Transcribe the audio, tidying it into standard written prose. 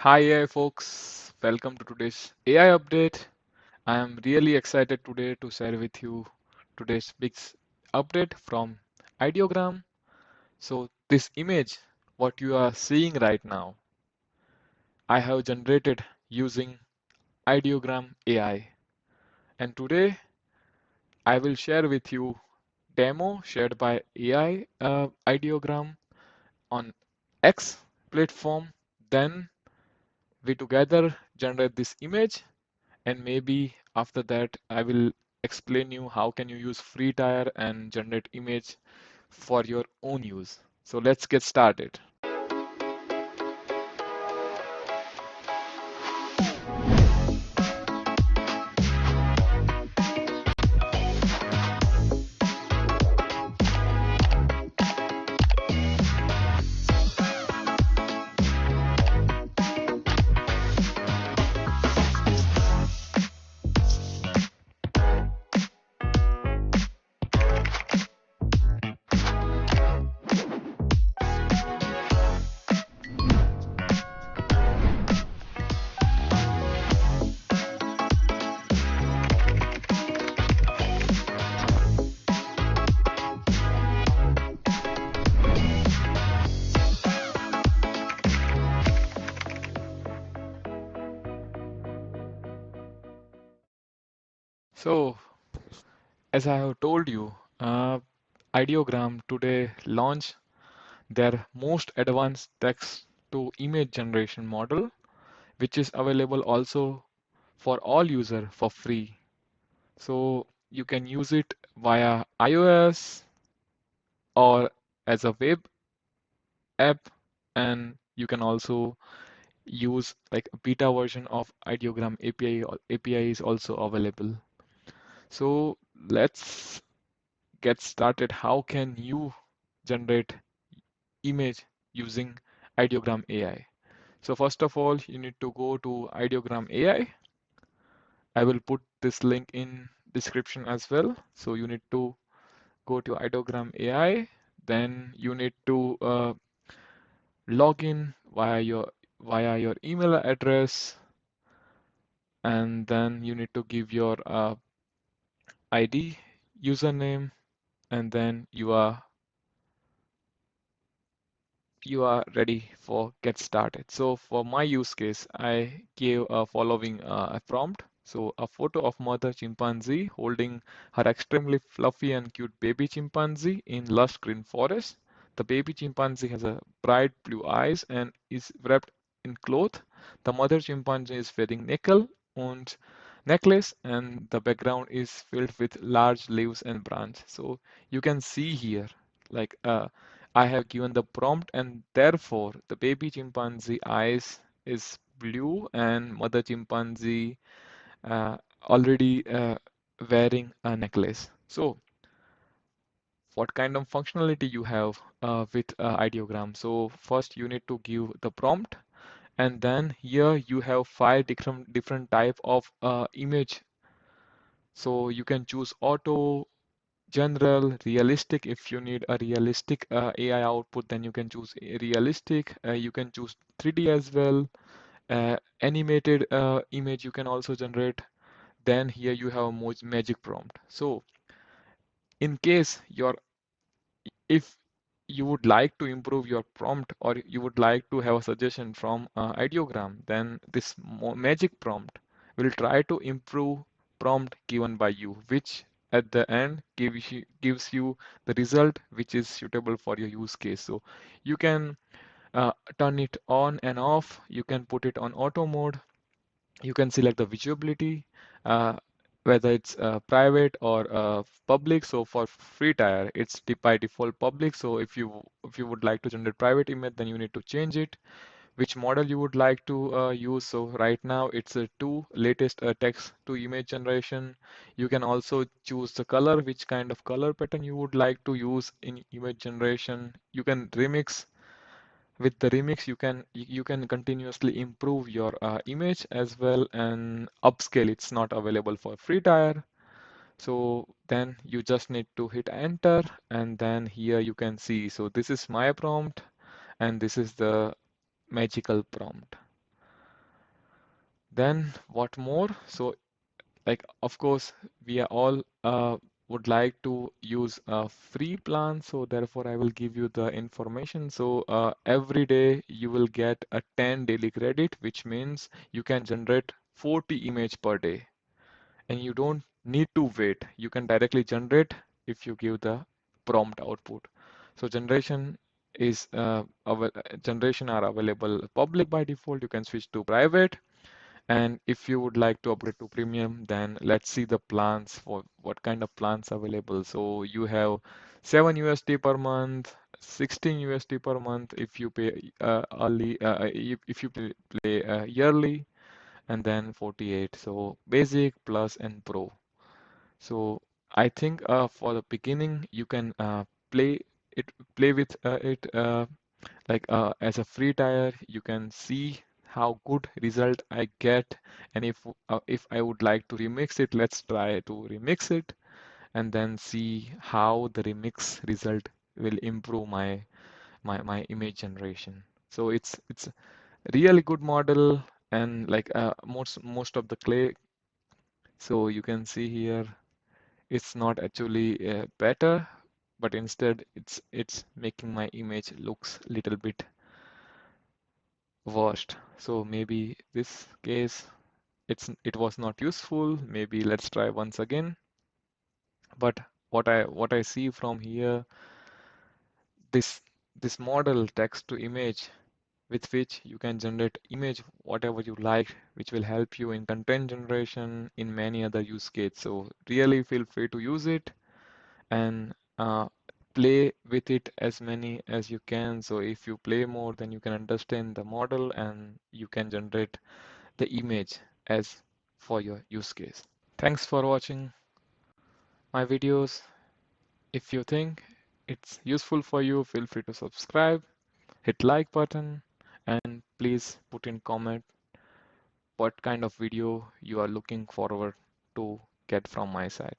Hi AI folks, welcome to today's AI update. I am really excited today to share with you today's big update from Ideogram. So this image, what you are seeing right now, I have generated using Ideogram AI. And today I will share with you demo shared by AI Ideogram on X platform. Then we together generate this image, and maybe after that I will explain you how can you use free tire and generate image for your own use. So let's get started. So as I have told you, Ideogram today launched their most advanced text to image generation model, which is available also for all user for free. So you can use it via iOS or as a web app, and you can also use like a beta version of Ideogram API is also available. So let's get started. How can you generate image using Ideogram AI? So first of all, you need to go to Ideogram AI. I will put this link in description as well. So you need to go to Ideogram AI. Then you need to log in via your email address, and then you need to give your ID, username, and then you are ready for get started. So for my use case, I gave a following a prompt. So a photo of mother chimpanzee holding her extremely fluffy and cute baby chimpanzee in lush green forest. The baby chimpanzee has a bright blue eyes and is wrapped in cloth. The mother chimpanzee is wearing and necklace, and the background is filled with large leaves and branches. So you can see here, like I have given the prompt, and therefore the baby chimpanzee eyes is blue and mother chimpanzee already wearing a necklace. So what kind of functionality you have with ideogram? So first you need to give the prompt, and then here you have five different type of image. So you can choose auto, general, realistic. If you need a realistic AI output, then you can choose realistic. You can choose 3D as well. Animated image you can also generate. Then here you have a magic prompt. So in case if you would like to improve your prompt, or you would like to have a suggestion from Ideogram, then this magic prompt will try to improve prompt given by you, which at the end gives you the result which is suitable for your use case. So you can turn it on and off. You can put it on auto mode. You can select the visibility, uh, whether it's private or public. So for free tier, it's by default public. So if you would like to generate private image, then you need to change it. Which model you would like to use. So right now it's a two latest text to image generation. You can also choose the color, which kind of color pattern you would like to use in image generation. You can remix. With the remix, you can continuously improve your image as well, and upscale. It's not available for free tier. So then you just need to hit enter, and then here you can see. So this is my prompt, and this is the magical prompt. Then what more? So like of course we are all would like to use a free plan, so therefore I will give you the information. So every day you will get a 10 daily credit, which means you can generate 40 image per day, and you don't need to wait. You can directly generate if you give the prompt output. So generation are available public by default. You can switch to private, and if you would like to upgrade to premium, then let's see the plans for what kind of plans available. So you have 7 USD per month, 16 USD per month if you pay early, if you play yearly, and then 48. So basic, plus, and pro. So I think for the beginning you can play it, play with it. As a free tier, you can see how good result I get, and if I would like to remix it, let's try to remix it and then see how the remix result will improve my image generation. So it's really good model, and like most of the clay. So you can see here it's not actually better, but instead it's making my image looks little bit worst. So maybe this case it was not useful. Maybe let's try once again. But what I see from here, this this model text to image with which you can generate image whatever you like, which will help you in content generation in many other use cases. So really feel free to use it and play with it as many as you can. So if you play more, then you can understand the model and you can generate the image as for your use case. Thanks for watching my videos. If you think it's useful for you, feel free to subscribe, hit like button, and please put in comment what kind of video you are looking forward to get from my side.